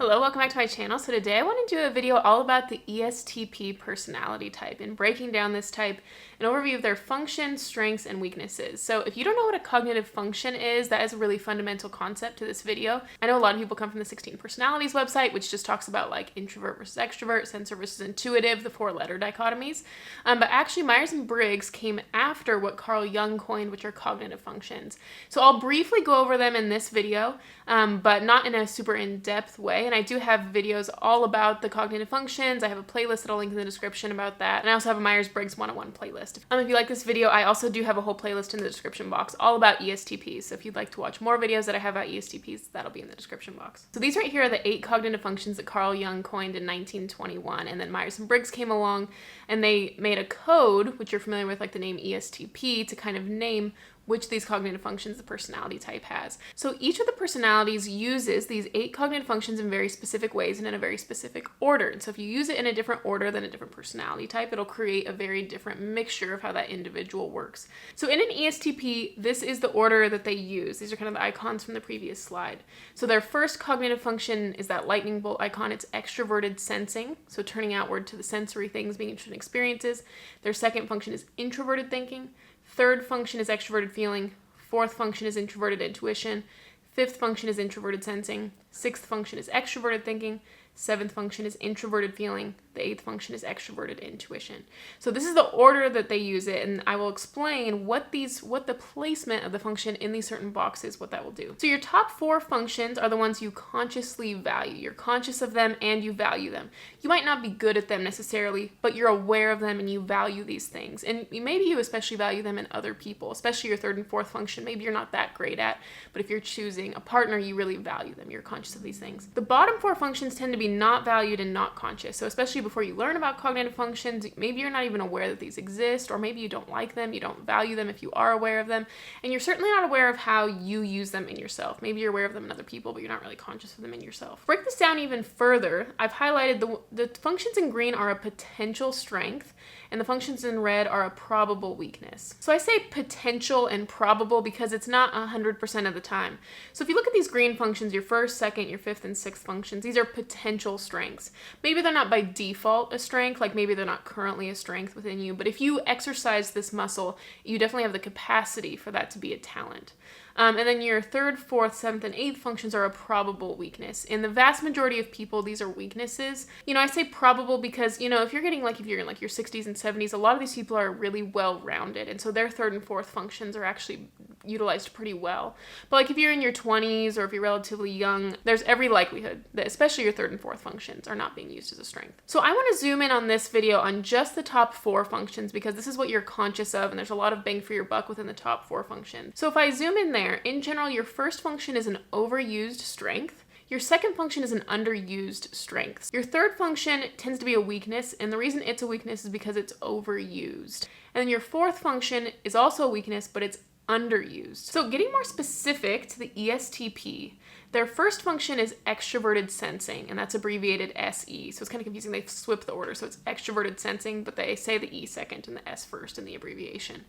Hello, welcome back to my channel. So today I want to do a video all about the ESTP personality type and breaking down this type, an overview of their functions, strengths, and weaknesses. So if you don't know what a cognitive function is, that is a really fundamental concept to this video. I know a lot of people come from the 16 Personalities website, which just talks about like introvert versus extrovert, sensor versus intuitive, the 4-letter dichotomies. But actually Myers and Briggs came after what Carl Jung coined, which are cognitive functions. So I'll briefly go over them in this video, but not in a super in-depth way. And I do have videos all about the cognitive functions. I have a playlist that I'll link in the description about that. And I also have a Myers-Briggs 101 playlist. If you like this video, I also do have a whole playlist in the description box all about ESTPs. So if you'd like to watch more videos that I have about ESTPs, that'll be in the description box. So these right here are the 8 cognitive functions that Carl Jung coined in 1921. And then Myers and Briggs came along and they made a code, which you're familiar with, like the name ESTP, to kind of name which these cognitive functions the personality type has. So each of the personalities uses these 8 cognitive functions in very specific ways and in a very specific order. And so if you use it in a different order than a different personality type, it'll create a very different mixture of how that individual works. So in an ESTP, this is the order that they use. These are kind of the icons from the previous slide. So their first cognitive function is that lightning bolt icon. It's extraverted sensing, so turning outward to the sensory things, being interested in experiences. Their second function is introverted thinking. Third function is extraverted feeling. Fourth function is introverted intuition. Fifth function is introverted sensing. Sixth function is extraverted thinking. Seventh function is introverted feeling. The 8th function is extraverted intuition. So this is the order that they use it, and I will explain what the placement of the function in these certain boxes, what that will do. So your top 4 functions are the ones you consciously value. You're conscious of them and you value them. You might not be good at them necessarily, but you're aware of them and you value these things. And maybe you especially value them in other people, especially your 3rd and 4th function. Maybe you're not that great at, but if you're choosing a partner, you really value them. You're conscious of these things. The bottom 4 functions tend to be not valued and not conscious. So especially before you learn about cognitive functions, maybe you're not even aware that these exist, or maybe you don't like them, you don't value them if you are aware of them, and you're certainly not aware of how you use them in yourself. Maybe you're aware of them in other people, but you're not really conscious of them in yourself. Break this down even further. I've highlighted the functions in green are a potential strength, and the functions in red are a probable weakness. So I say potential and probable because it's not 100% of the time. So if you look at these green functions, your 1st, 2nd, your 5th, and 6th functions, these are potential strengths. Maybe they're not by default a strength, like maybe they're not currently a strength within you, but if you exercise this muscle, you definitely have the capacity for that to be a talent. And then your 3rd, 4th, 7th, and 8th functions are a probable weakness. In the vast majority of people, these are weaknesses. I say probable because, if you're in like your 60s and 70s, a lot of these people are really well-rounded. And so their 3rd and 4th functions are actually utilized pretty well. But like if you're in your 20s or if you're relatively young, there's every likelihood that especially your 3rd and 4th functions are not being used as a strength. So I want to zoom in on this video on just the top 4 functions because this is what you're conscious of and there's a lot of bang for your buck within the top 4 functions. So if I zoom in there, in general, your first function is an overused strength. Your second function is an underused strength. Your 3rd function tends to be a weakness, and the reason it's a weakness is because it's overused. And then your 4th function is also a weakness, but it's underused. So getting more specific to the ESTP, their first function is extraverted sensing, and that's abbreviated SE. So it's kind of confusing. They've swapped the order. So it's extraverted sensing, but they say the E second and the S first in the abbreviation.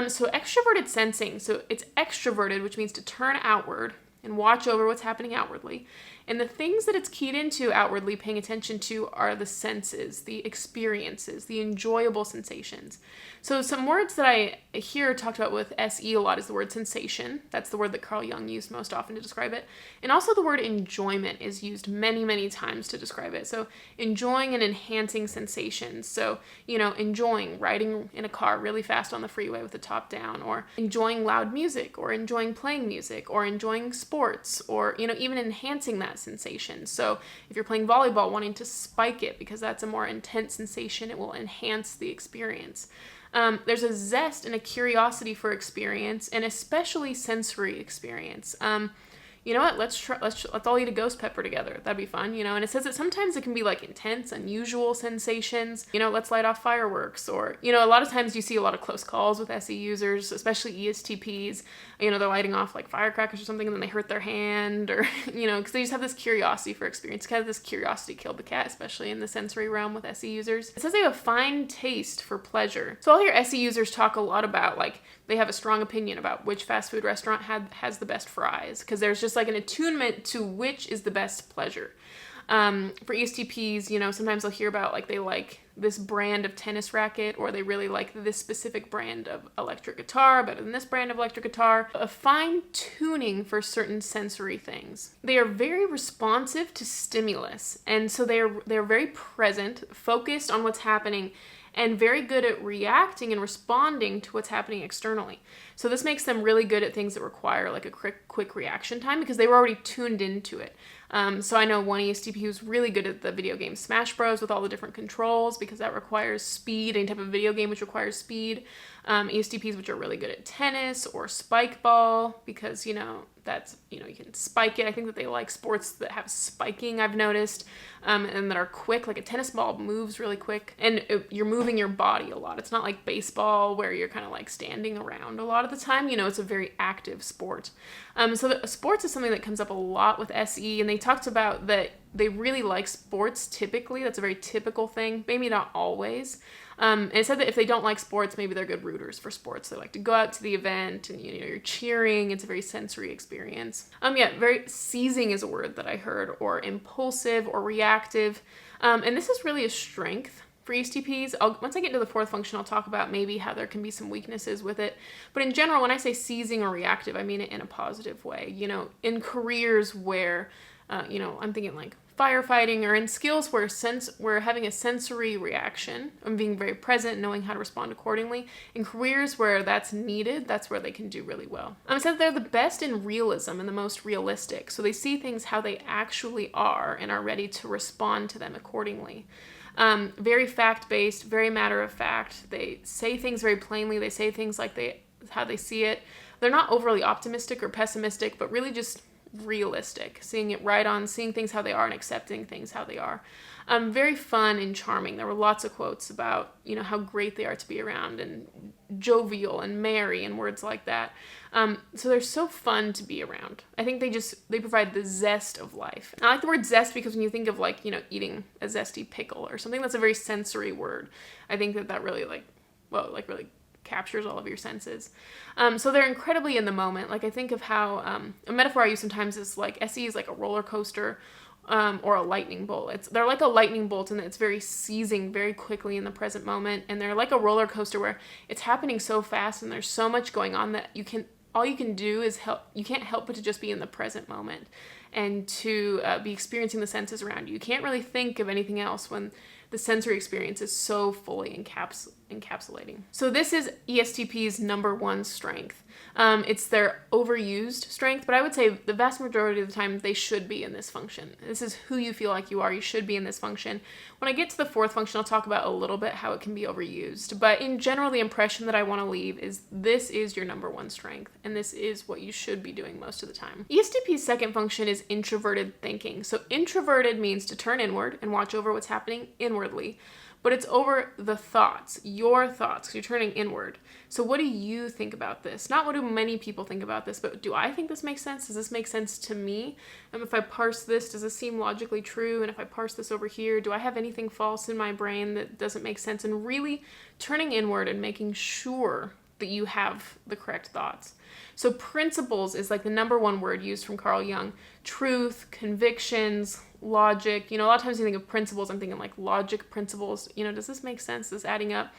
So extraverted sensing, so it's extroverted, which means to turn outward and watch over what's happening outwardly. And the things that it's keyed into outwardly, paying attention to, are the senses, the experiences, the enjoyable sensations. So some words that I hear talked about with SE a lot is the word sensation. That's the word that Carl Jung used most often to describe it. And also the word enjoyment is used many, many times to describe it. So enjoying and enhancing sensations. So, enjoying riding in a car really fast on the freeway with the top down, or enjoying loud music, or enjoying playing music, or enjoying sports, or, even enhancing that sensation. So if you're playing volleyball, wanting to spike it because that's a more intense sensation, it will enhance the experience. There's a zest and a curiosity for experience, and especially sensory experience. You know what, let's all eat a ghost pepper together. That'd be fun, and it says that sometimes it can be like intense, unusual sensations, let's light off fireworks, or, a lot of times you see a lot of close calls with SE users, especially ESTPs, they're lighting off like firecrackers or something and then they hurt their hand, or, because they just have this curiosity for experience, kind of this curiosity killed the cat, especially in the sensory realm with SE users. It says they have a fine taste for pleasure. So I'll hear SE users talk a lot about, like, they have a strong opinion about which fast food restaurant has the best fries, because there's just just like an attunement to which is the best pleasure. For ESTPs, you know, sometimes I'll hear about like they like this brand of tennis racket, or they really like this specific brand of electric guitar better than this brand of electric guitar. A fine tuning for certain sensory things. They are very responsive to stimulus, and so they're very present, focused on what's happening, and very good at reacting and responding to what's happening externally. So this makes them really good at things that require like a quick reaction time, because they were already tuned into it. So I know one ESTP who's really good at the video game Smash Bros. With all the different controls, because that requires speed, any type of video game which requires speed. ESTPs which are really good at tennis or spike ball, because, you know, that's, you know, you can spike it. I think that they like sports that have spiking, I've noticed, and that are quick. Like a tennis ball moves really quick, and you're moving your body a lot. It's not like baseball where you're kind of like standing around a lot of the time. You know, it's a very active sport. So sports is something that comes up a lot with SE, and they talked about that they really like sports typically. That's a very typical thing, maybe not always. And it said that if they don't like sports, maybe they're good rooters for sports. They like to go out to the event and, you know, you're cheering. It's a very sensory experience. Very seizing is a word that I heard, or impulsive or reactive. And this is really a strength for ESTPs. Once I get into the fourth function, I'll talk about maybe how there can be some weaknesses with it. But in general, when I say seizing or reactive, I mean it in a positive way. You know, in careers where, you know, I'm thinking like firefighting, or in skills where we're having a sensory reaction and being very present, knowing how to respond accordingly. In careers where that's needed, that's where they can do really well. It said they're the best in realism and the most realistic. So they see things how they actually are and are ready to respond to them accordingly. Very fact-based, very matter-of-fact. They say things very plainly. They say things like how they see it. They're not overly optimistic or pessimistic, but really just realistic, seeing it right on, seeing things how they are and accepting things how they are. Very fun and charming. There were lots of quotes about, you know, how great they are to be around, and jovial and merry and words like that. So they're so fun to be around. I think they provide the zest of life. And I like the word zest because when you think of like, you know, eating a zesty pickle or something, that's a very sensory word. I think that really really captures all of your senses. So they're incredibly in the moment. Like I think of how, a metaphor I use sometimes is like SE is like a roller coaster, or a lightning bolt. They're like a lightning bolt, and it's very seizing very quickly in the present moment. And they're like a roller coaster where it's happening so fast and there's so much going on that all you can do is you can't help but to just be in the present moment and to be experiencing the senses around you. You can't really think of anything else when the sensory experience is so fully encapsulating. So this is ESTP's number one strength. It's their overused strength, but I would say the vast majority of the time they should be in this function. This is who you feel like you are. You should be in this function. When I get to the fourth function, I'll talk about a little bit how it can be overused. But in general, the impression that I want to leave is this is your number one strength, and this is what you should be doing most of the time. ESTP's second function is introverted thinking. So introverted means to turn inward and watch over what's happening inwardly. But it's over the thoughts, your thoughts, because you're turning inward. So what do you think about this? Not what do many people think about this, but do I think this makes sense? Does this make sense to me? If I parse this, does this seem logically true? And if I parse this over here, do I have anything false in my brain that doesn't make sense? And really turning inward and making sure that you have the correct thoughts. So principles is like the number one word used from Carl Jung. Truth, convictions, logic. You know, a lot of times you think of principles, I'm thinking like logic principles. You know, does this make sense? Is this adding up?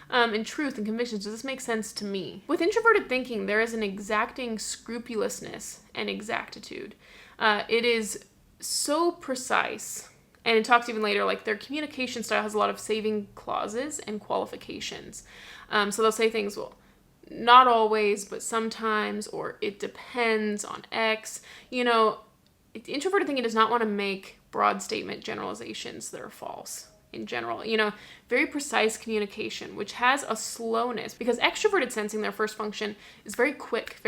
And truth and convictions, does this make sense to me? With introverted thinking, there is an exacting scrupulousness and exactitude. It is so precise. And it talks even later, like their communication style has a lot of saving clauses and qualifications. So they'll say things, well, not always, but sometimes, or it depends on X. You know, introverted thinking does not want to make broad statement generalizations that are false in general. You know, very precise communication, which has a slowness, because extraverted sensing, their first function, is very quick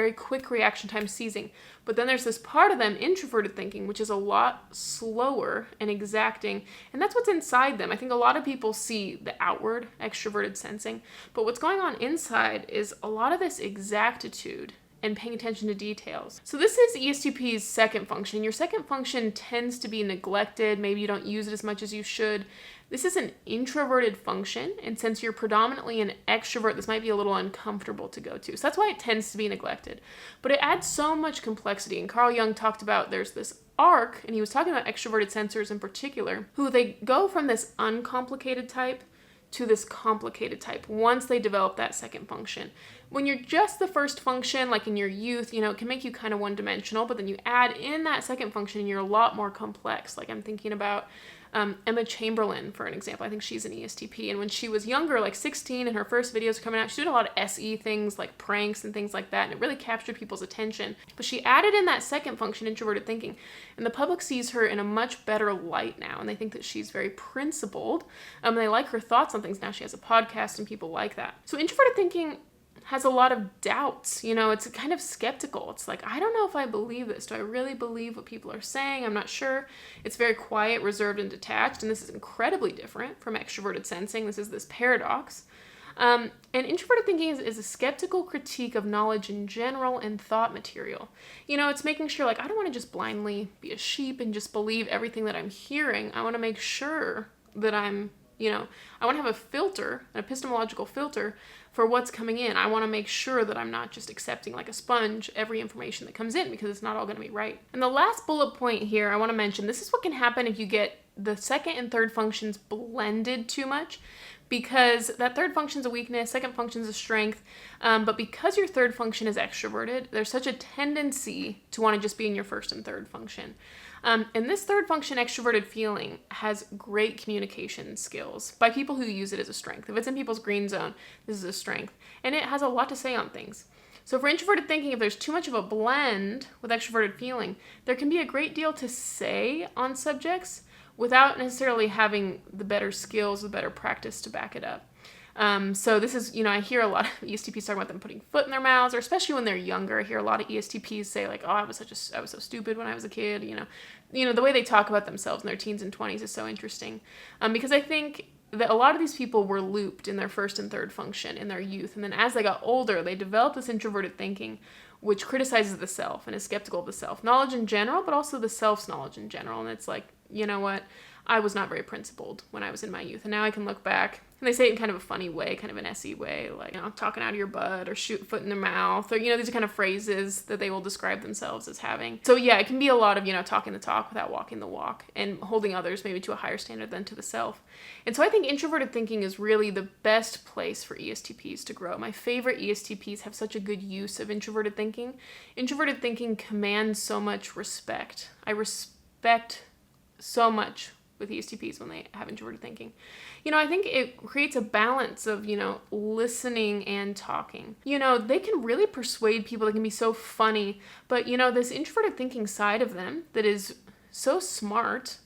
reaction time seizing. But then there's this part of them, introverted thinking, which is a lot slower and exacting, and that's what's inside them. I think a lot of people see the outward extraverted sensing, but what's going on inside is a lot of this exactitude and paying attention to details. So this is ESTP's second function. Your second function tends to be neglected. Maybe you don't use it as much as you should. This is an introverted function, and since you're predominantly an extrovert, this might be a little uncomfortable to go to. So that's why it tends to be neglected. But it adds so much complexity, and Carl Jung talked about there's this arc, and he was talking about extroverted sensors in particular, who they go from this uncomplicated type to this complicated type once they develop that second function. When you're just the first function, like in your youth, it can make you kind of one-dimensional, but then you add in that second function and you're a lot more complex. Like I'm thinking about Emma Chamberlain, for an example. I think she's an ESTP, and when she was younger, like 16, and her first videos were coming out, she did a lot of SE things, like pranks and things like that, and it really captured people's attention. But she added in that second function, introverted thinking, and the public sees her in a much better light now, and they think that she's very principled. They like her thoughts on things now. She has a podcast, and people like that. So introverted thinking has a lot of doubts. It's kind of skeptical. It's like, I don't know if I believe this. Do I really believe what people are saying? I'm not sure. It's very quiet, reserved, and detached, and this is incredibly different from extroverted sensing. This is this paradox. And introverted thinking is a skeptical critique of knowledge in general and thought material. It's making sure, like, I don't want to just blindly be a sheep and just believe everything that I'm hearing. I want to make sure that I want to have a filter, an epistemological filter for what's coming in. I want to make sure that I'm not just accepting like a sponge every information that comes in, because it's not all going to be right. And the last bullet point here I want to mention, this is what can happen if you get the second and third functions blended too much, because that third function's a weakness, second function's a strength, but because your third function is extroverted, there's such a tendency to want to just be in your first and third function. And this third function, extraverted feeling, has great communication skills by people who use it as a strength. If it's in people's green zone, this is a strength. And it has a lot to say on things. So for introverted thinking, if there's too much of a blend with extraverted feeling, there can be a great deal to say on subjects without necessarily having the better skills, the better practice to back it up. So this is, I hear a lot of ESTPs talking about them putting foot in their mouths, or especially when they're younger. I hear a lot of ESTPs say like, oh, I was so stupid when I was a kid. The way they talk about themselves in their teens and 20s is so interesting. Because I think that a lot of these people were looped in their first and third function in their youth. And then as they got older, they developed this introverted thinking, which criticizes the self and is skeptical of the self knowledge in general, but also the self's knowledge in general. And it's like, you know what? I was not very principled when I was in my youth. And now I can look back, and they say it in kind of a funny way, kind of an SE way, like, talking out of your butt, or shoot foot in their mouth, or, these are kind of phrases that they will describe themselves as having. So yeah, it can be a lot of, talking the talk without walking the walk, and holding others maybe to a higher standard than to the self. And so I think introverted thinking is really the best place for ESTPs to grow. My favorite ESTPs have such a good use of introverted thinking. Introverted thinking commands so much respect. I respect so much with ESTPs when they have introverted thinking. I think it creates a balance of, listening and talking. They can really persuade people. They can be so funny, but, this introverted thinking side of them that is so smart,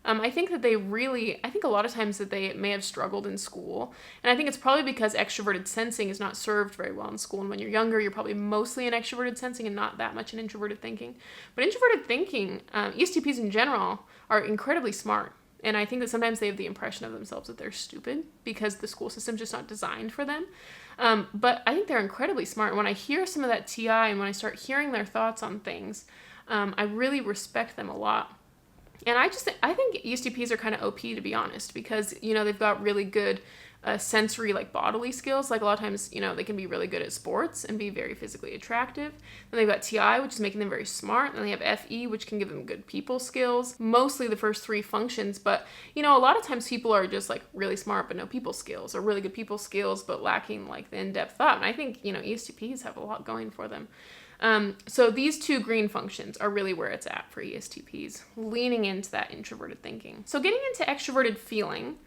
I think a lot of times that they may have struggled in school. And I think it's probably because extraverted sensing is not served very well in school. And when you're younger, you're probably mostly in extraverted sensing and not that much in introverted thinking. But introverted thinking, ESTPs in general, are incredibly smart. And I think that sometimes they have the impression of themselves that they're stupid because the school system's just not designed for them. But I think they're incredibly smart. When I hear some of that TI and when I start hearing their thoughts on things, I really respect them a lot. And I think ESTPs are kind of OP, to be honest, because, they've got really good sensory, like bodily skills. Like a lot of times, they can be really good at sports and be very physically attractive. Then they've got TI, which is making them very smart. Then they have FE, which can give them good people skills. Mostly the first three functions, but a lot of times people are just like really smart but no people skills, or really good people skills but lacking like the in-depth thought. And I think ESTPs have a lot going for them. So these two green functions are really where it's at for ESTPs, leaning into that introverted thinking. So getting into extroverted feeling.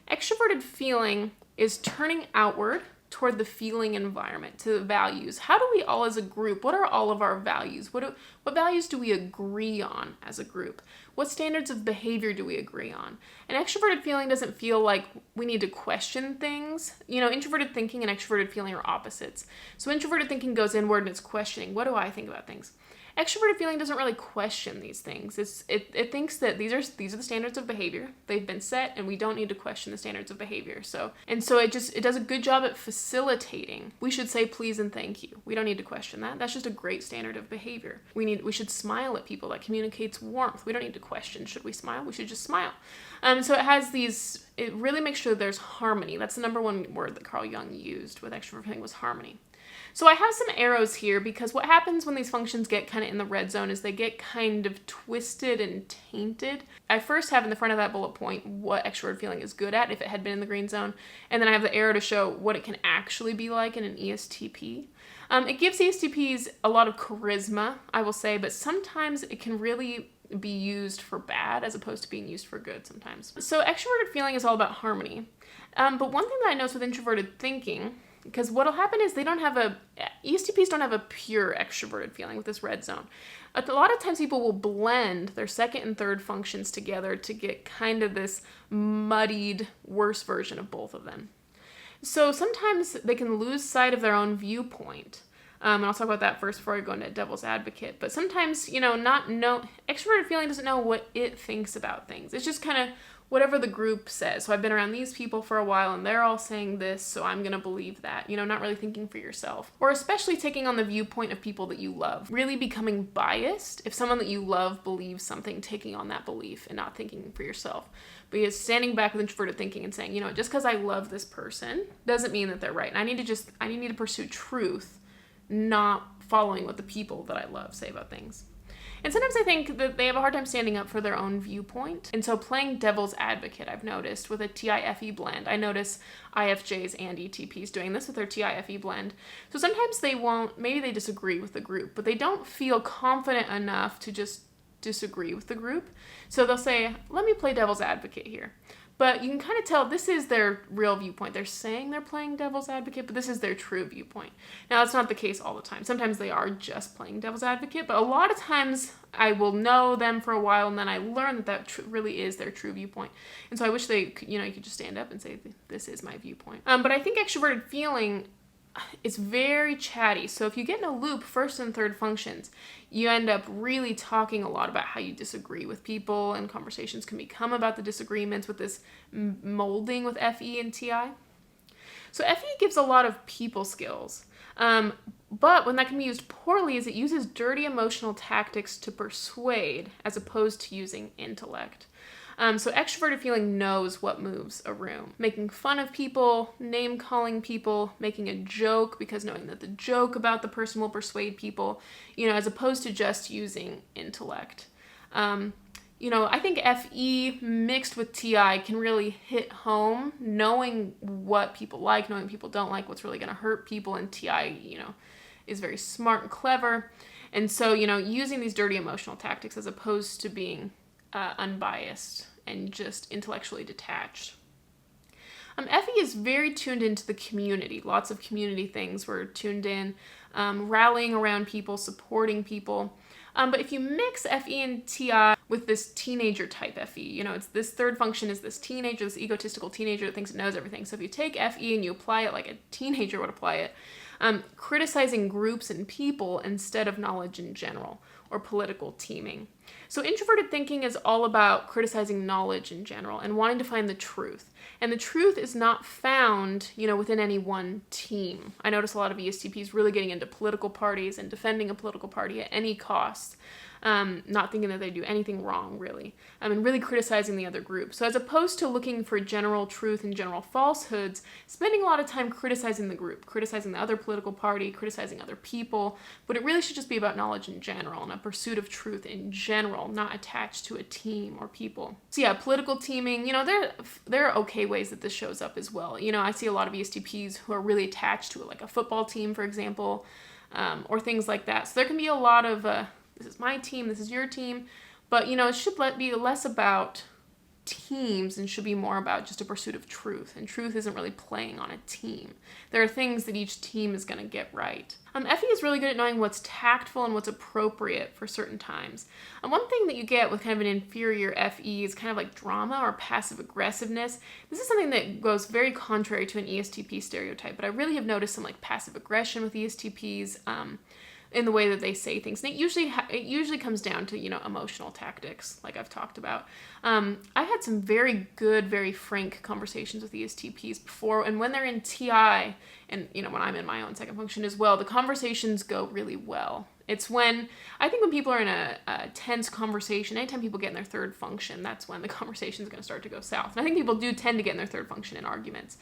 Extroverted feeling is turning outward toward the feeling environment, to the values. How do we all as a group, what are all of our values? What values do we agree on as a group? What standards of behavior do we agree on? And extroverted feeling doesn't feel like we need to question things. Introverted thinking and extroverted feeling are opposites. So introverted thinking goes inward and it's questioning, what do I think about things? Extroverted feeling doesn't really question these things. It thinks that these are the standards of behavior. They've been set, and we don't need to question the standards of behavior. So it does a good job at facilitating. We should say please and thank you. We don't need to question that. That's just a great standard of behavior. We should smile at people. That communicates warmth. We don't need to question, should we smile? We should just smile. So it really makes sure there's harmony. That's the number one word that Carl Jung used with extroverted feeling, was harmony. So I have some arrows here because what happens when these functions get kind of in the red zone is they get kind of twisted and tainted. I first have in the front of that bullet point what extroverted feeling is good at if it had been in the green zone, and then I have the arrow to show what it can actually be like in an ESTP. It gives ESTPs a lot of charisma, I will say, but sometimes it can really be used for bad as opposed to being used for good sometimes. So extroverted feeling is all about harmony. But one thing that I noticed with introverted thinking, because what'll happen is ESTPs don't have a pure extroverted feeling with this red zone. A lot of times people will blend their second and third functions together to get kind of this muddied, worse version of both of them. So sometimes they can lose sight of their own viewpoint. And I'll talk about that first before I go into devil's advocate. But sometimes, extroverted feeling doesn't know what it thinks about things. It's just kind of whatever the group says. So I've been around these people for a while and they're all saying this, so I'm going to believe that. Not really thinking for yourself. Or especially taking on the viewpoint of people that you love. Really becoming biased if someone that you love believes something, taking on that belief and not thinking for yourself. But standing back with introverted thinking and saying, just because I love this person doesn't mean that they're right. And I need to pursue truth, not following what the people that I love say about things. And sometimes I think that they have a hard time standing up for their own viewpoint. And so playing devil's advocate, I've noticed, with a TIFE blend. I notice IFJs and ETPs doing this with their TIFE blend. So sometimes maybe they disagree with the group, but they don't feel confident enough to just disagree with the group. So they'll say, let me play devil's advocate here. But you can kind of tell this is their real viewpoint. They're saying they're playing devil's advocate, but this is their true viewpoint. Now, that's not the case all the time. Sometimes they are just playing devil's advocate, but a lot of times I will know them for a while, and then I learn that really is their true viewpoint. And so I wish you could just stand up and say, this is my viewpoint. But I think extroverted feeling is very chatty. So if you get in a loop, first and third functions, you end up really talking a lot about how you disagree with people, and conversations can become about the disagreements with this molding with FE and TI. So FE gives a lot of people skills, but when that can be used poorly is it uses dirty emotional tactics to persuade as opposed to using intellect. So extroverted feeling knows what moves a room. Making fun of people, name-calling people, making a joke because knowing that the joke about the person will persuade people, as opposed to just using intellect. I think FE mixed with TI can really hit home, knowing what people like, knowing people don't like, what's really going to hurt people, and TI, is very smart and clever. And so, using these dirty emotional tactics as opposed to being unbiased and just intellectually detached. FE is very tuned into the community. Lots of community things we're tuned in, rallying around people, supporting people. But if you mix FE and TI with this teenager type FE, it's this third function is this teenager, this egotistical teenager that thinks it knows everything. So if you take FE and you apply it like a teenager would apply it, criticizing groups and people instead of knowledge in general, or political teaming. So introverted thinking is all about criticizing knowledge in general and wanting to find the truth. And the truth is not found, within any one team. I notice a lot of ESTPs really getting into political parties and defending a political party at any cost. Not thinking that they do anything wrong, really. And really criticizing the other group. So as opposed to looking for general truth and general falsehoods, spending a lot of time criticizing the group, criticizing the other political party, criticizing other people. But it really should just be about knowledge in general and a pursuit of truth in general, not attached to a team or people. So yeah, political teaming, there are okay ways that this shows up as well. I see a lot of ESTPs who are really attached to like a football team, for example, or things like that. So there can be a lot of this is my team, this is your team. But, it should be less about teams and should be more about just a pursuit of truth. And truth isn't really playing on a team. There are things that each team is going to get right. FE is really good at knowing what's tactful and what's appropriate for certain times. And one thing that you get with kind of an inferior FE is kind of like drama or passive aggressiveness. This is something that goes very contrary to an ESTP stereotype, but I really have noticed some like passive aggression with ESTPs. in the way that they say things. And it usually comes down to, emotional tactics, like I've talked about. I had some very good, very frank conversations with ESTPs before, and when they're in TI, and, when I'm in my own second function as well, the conversations go really well. It's when people are in a tense conversation, anytime people get in their third function, that's when the conversation is going to start to go south. And I think people do tend to get in their third function in arguments.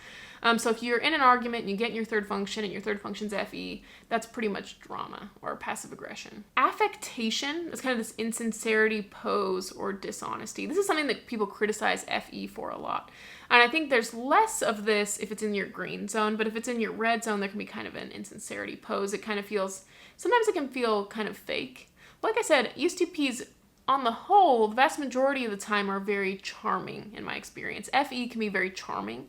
So if you're in an argument and you get in your third function and your third function's FE, that's pretty much drama or passive aggression. Affectation is kind of this insincerity, pose, or dishonesty. This is something that people criticize FE for a lot. And I think there's less of this if it's in your green zone, but if it's in your red zone, there can be kind of an insincerity pose. Sometimes it can feel kind of fake. Like I said, ESTPs, on the whole, the vast majority of the time are very charming in my experience. FE can be very charming,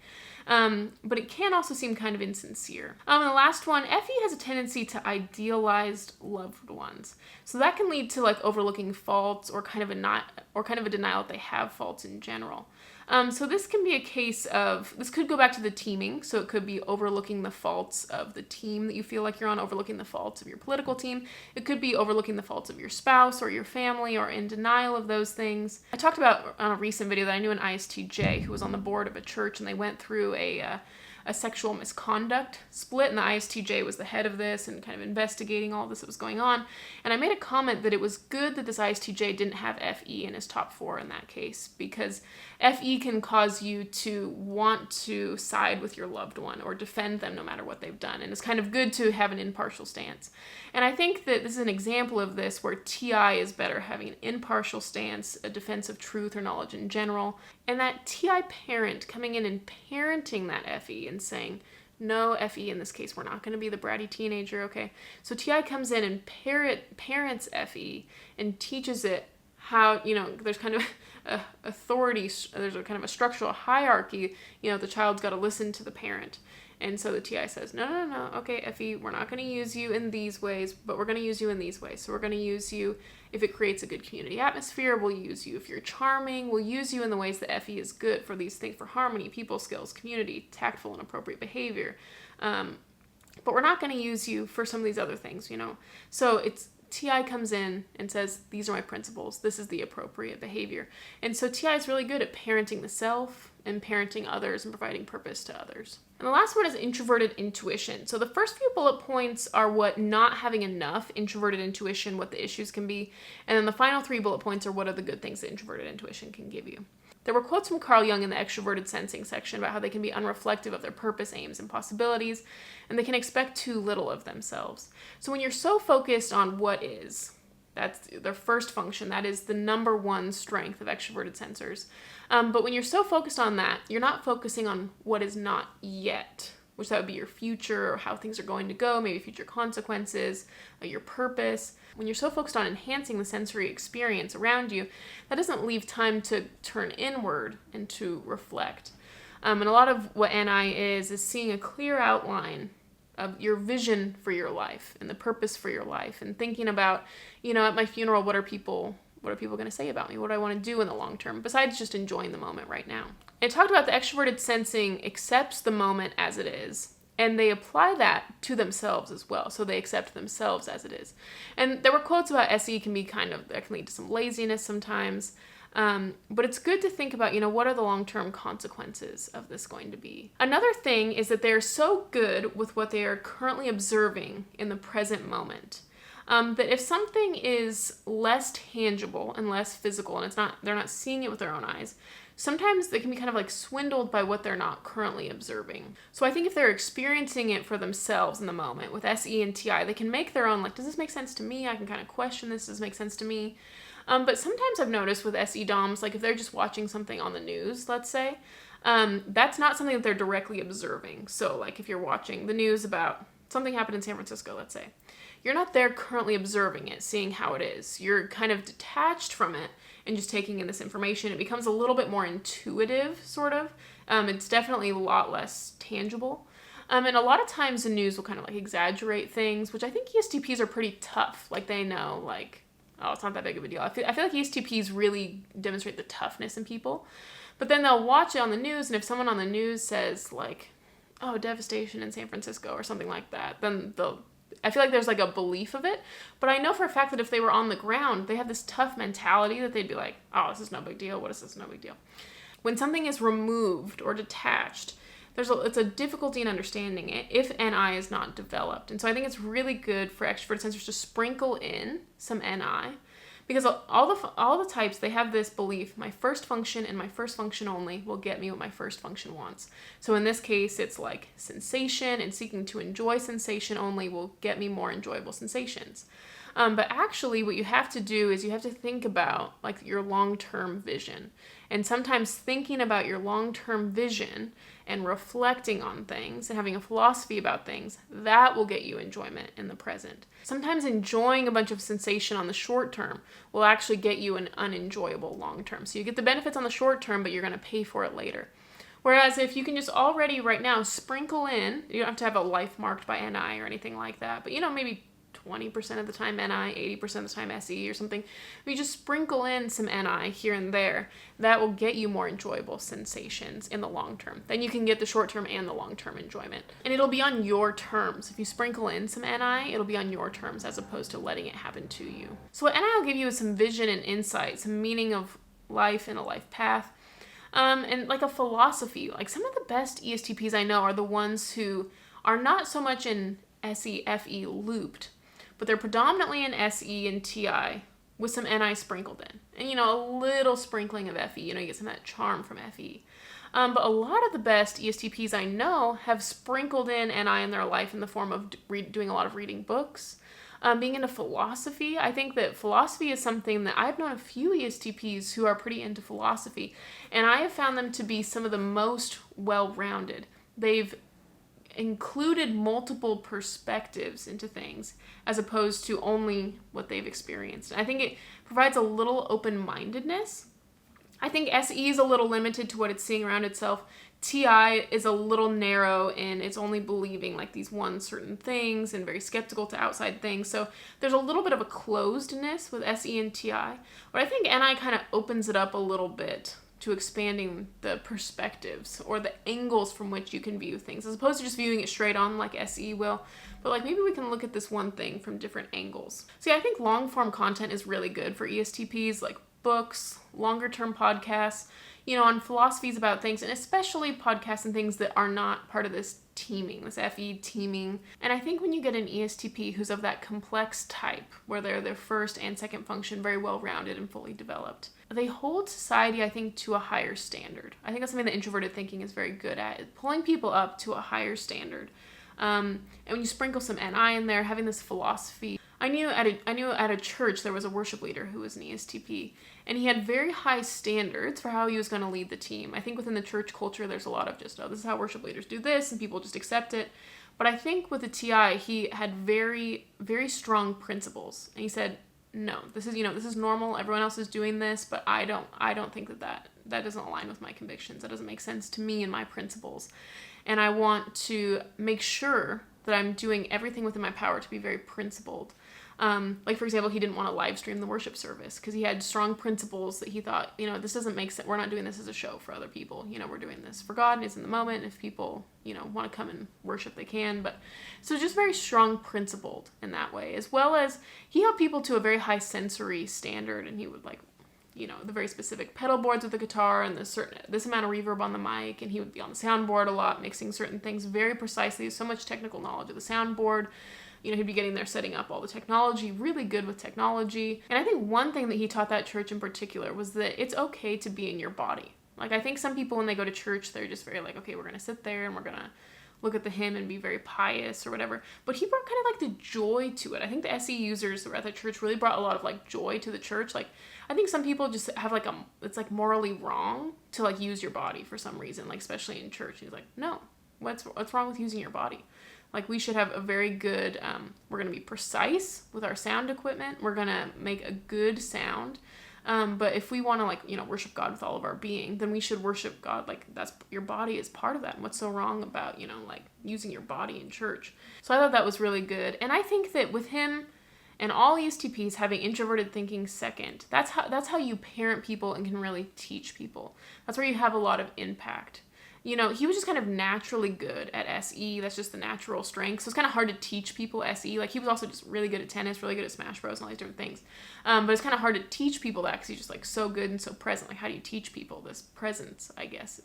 but it can also seem kind of insincere. And the last one, FE has a tendency to idealize loved ones. So that can lead to like overlooking faults or kind of a denial that they have faults in general. So this can be a case of, this could go back to the teaming, so it could be overlooking the faults of the team that you feel like you're on, overlooking the faults of your political team. It could be overlooking the faults of your spouse or your family, or in denial of those things. I talked about on a recent video that I knew an ISTJ who was on the board of a church, and they went through a sexual misconduct split, and the ISTJ was the head of this and kind of investigating all this that was going on. And I made a comment that it was good that this ISTJ didn't have FE in his top 4 in that case, because FE can cause you to want to side with your loved one or defend them no matter what they've done. And it's kind of good to have an impartial stance. And I think that this is an example of this where TI is better having an impartial stance, a defense of truth or knowledge in general. And that TI parent coming in and parenting that FE and saying, no, FE, in this case, we're not going to be the bratty teenager, okay? So TI comes in and parents FE and teaches it how, there's kind of authority, there's a kind of a structural hierarchy, the child's got to listen to the parent. And so the TI says, no, okay, FE, we're not going to use you in these ways, but we're going to use you in these ways. So we're going to use you if it creates a good community atmosphere, we'll use you. If you're charming, we'll use you in the ways that FE is good for these things, for harmony, people skills, community, tactful and appropriate behavior. But we're not going to use you for some of these other things, So it's TI comes in and says, these are my principles. This is the appropriate behavior. And so TI is really good at parenting the self and parenting others and providing purpose to others. And the last one is introverted intuition. So the first few bullet points are what not having enough introverted intuition, what the issues can be. And then the final 3 bullet points are what are the good things that introverted intuition can give you. There were quotes from Carl Jung in the Extraverted Sensing section about how they can be unreflective of their purpose, aims, and possibilities, and they can expect too little of themselves. So when you're so focused on what is, that's their first function, that is the number 1 strength of extroverted sensors. But when you're so focused on that, you're not focusing on what is not yet, which that would be your future, or how things are going to go, maybe future consequences, your purpose. When you're so focused on enhancing the sensory experience around you, that doesn't leave time to turn inward and to reflect. And a lot of what NI is seeing a clear outline of your vision for your life and the purpose for your life, and thinking about, at my funeral, what are people going to say about me? What do I want to do in the long term, besides just enjoying the moment right now? I talked about the extroverted sensing accepts the moment as it is, and they apply that to themselves as well. So they accept themselves as it is. And there were quotes about SE that can lead to some laziness sometimes. But it's good to think about, what are the long-term consequences of this going to be? Another thing is that they're so good with what they are currently observing in the present moment. That if something is less tangible and less physical, and they're not seeing it with their own eyes, sometimes they can be kind of like swindled by what they're not currently observing. So I think if they're experiencing it for themselves in the moment with SE and TI, they can make their own, does this make sense to me? I can kind of question this. Does this make sense to me? But sometimes I've noticed with SE DOMs, if they're just watching something on the news, let's say, that's not something that they're directly observing. So if you're watching the news about something happened in San Francisco, let's say, you're not there currently observing it, seeing how it is. You're kind of detached from it and just taking in this information. It becomes a little bit more intuitive, sort of. It's definitely a lot less tangible. And a lot of times the news will kind of exaggerate things, which I think ESTPs are pretty tough. They know, oh, it's not that big of a deal. I feel like ESTPs really demonstrate the toughness in people. But then they'll watch it on the news, and if someone on the news says, oh, devastation in San Francisco or something like that, then they'll I feel like there's like a belief of it, but I know for a fact that if they were on the ground, they have this tough mentality that they'd be like, oh, this is no big deal. What is this? No big deal. When something is removed or detached, it's a difficulty in understanding it if NI is not developed. And so I think it's really good for extroverted sensors to sprinkle in some NI, because all the types, they have this belief, my first function and my first function only will get me what my first function wants. So in this case, it's like sensation, and seeking to enjoy sensation only will get me more enjoyable sensations. But actually what you have to do is you have to think about like your long-term vision. And sometimes thinking about your long-term vision and reflecting on things and having a philosophy about things, that will get you enjoyment in the present. Sometimes enjoying a bunch of sensation on the short term will actually get you an unenjoyable long term. So you get the benefits on the short term, but you're going to pay for it later. Whereas if you can just already right now sprinkle in, you don't have to have a life marked by NI or anything like that, but maybe 20% of the time NI, 80% of the time SE or something. If you just sprinkle in some NI here and there, that will get you more enjoyable sensations in the long term. Then you can get the short term and the long term enjoyment. And it'll be on your terms. If you sprinkle in some NI, it'll be on your terms as opposed to letting it happen to you. So what NI will give you is some vision and insight, some meaning of life and a life path. And like a philosophy. Like some of the best ESTPs I know are the ones who are not so much in SE, FE looped, but they're predominantly in SE and TI with some NI sprinkled in. And, a little sprinkling of FE, you get some of that charm from FE. But a lot of the best ESTPs I know have sprinkled in NI in their life in the form of doing a lot of reading books, being into philosophy. I think that philosophy is something that I've known a few ESTPs who are pretty into philosophy, and I have found them to be some of the most well-rounded. They've included multiple perspectives into things as opposed to only what they've experienced. And I think it provides a little open-mindedness. I think SE is a little limited to what it's seeing around itself. TI is a little narrow and it's only believing like these one certain things and very skeptical to outside things. So there's a little bit of a closedness with SE and TI. But I think NI kind of opens it up a little bit to expanding the perspectives or the angles from which you can view things, as opposed to just viewing it straight on like SE will. But like maybe we can look at this one thing from different angles. So yeah, I think long form content is really good for ESTPs, like books, longer term podcasts, on philosophies about things, and especially podcasts and things that are not part of this teaming, this FE teaming. And I think when you get an ESTP who's of that complex type, where they're their first and second function very well rounded and fully developed, they hold society, I think, to a higher standard. I think that's something that introverted thinking is very good at, pulling people up to a higher standard. And when you sprinkle some NI in there, having this philosophy. I knew at a church there was a worship leader who was an ESTP, and he had very high standards for how he was going to lead the team. I think within the church culture there's a lot of just, this is how worship leaders do this, and people just accept it. But I think with the TI, he had very, very strong principles. And he said, no, this is normal. Everyone else is doing this, but I don't think that doesn't align with my convictions. That doesn't make sense to me and my principles. And I want to make sure that I'm doing everything within my power to be very principled. Like, for example, he didn't want to live stream the worship service because he had strong principles that he thought, this doesn't make sense. We're not doing this as a show for other people. We're doing this for God, and it's in the moment. If people, want to come and worship, they can. But so just very strong principled in that way, as well as he held people to a very high sensory standard, and he would the very specific pedal boards with the guitar and this amount of reverb on the mic, and he would be on the soundboard a lot, mixing certain things very precisely. So much technical knowledge of the soundboard. He'd be getting there, setting up all the technology, really good with technology. And I think one thing that he taught that church in particular was that it's okay to be in your body. Like, I think some people, when they go to church, they're just very like, okay, we're going to sit there and we're going to look at the hymn and be very pious or whatever. But he brought kind of like the joy to it. I think the SE users that were at the church really brought a lot of like joy to the church. Like, I think some people just have like it's like morally wrong to like use your body for some reason, like especially in church. He's like, no, what's wrong with using your body? Like, we should have a very good, we're going to be precise with our sound equipment. We're going to make a good sound. But if we want to worship God with all of our being, then we should worship God. Like, your body is part of that. And what's so wrong about, using your body in church? So I thought that was really good. And I think that with him and all ESTPs having introverted thinking second, that's how you parent people and can really teach people. That's where you have a lot of impact. you know, he was just kind of naturally good at SE. That's just the natural strength. So it's kind of hard to teach people SE. Like, he was also just really good at tennis, really good at Smash Bros. And all these different things. But it's kind of hard to teach people that because he's just, like, so good and so present. Like, how do you teach people this presence, I guess?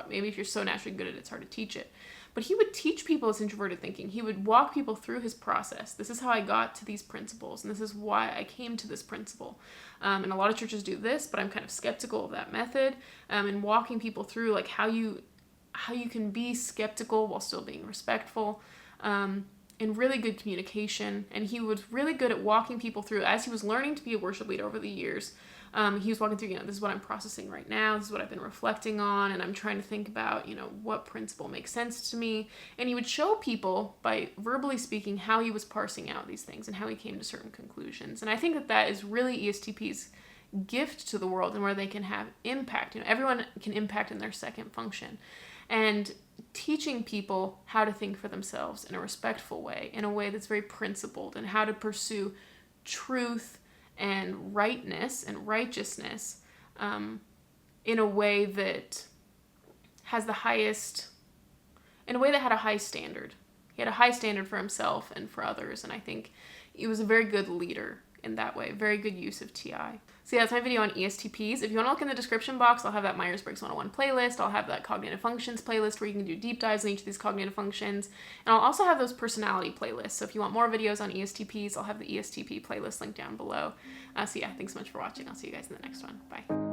Maybe if you're so naturally good at it, it's hard to teach it. But he would teach people this introverted thinking. He would walk people through his process. This is how I got to these principles, and this is why I came to this principle. And a lot of churches do this, but I'm kind of skeptical of that method. And walking people through, like, how you can be skeptical while still being respectful, in really good communication. And he was really good at walking people through, as he was learning to be a worship leader over the years. He was walking through, you know, this is what I'm processing right now, this is what I've been reflecting on, and I'm trying to think about, you know, what principle makes sense to me. And he would show people, by verbally speaking, how he was parsing out these things and how he came to certain conclusions. And I think that that is really ESTP's gift to the world, and where they can have impact. You know, everyone can impact in their second function. And teaching people how to think for themselves in a respectful way, in a way that's very principled, and how to pursue truth and rightness and righteousness in a way that has the highest, in a way that had a high standard. He had a high standard for himself and for others, and I think he was a very good leader in that way. Very good use of TI. So yeah, that's my video on ESTPs. If you want to look in the description box, I'll have that Myers-Briggs 101 playlist. I'll have that cognitive functions playlist where you can do deep dives on each of these cognitive functions. And I'll also have those personality playlists. So if you want more videos on ESTPs, I'll have the ESTP playlist linked down below. So yeah, thanks so much for watching. I'll see you guys in the next one. Bye.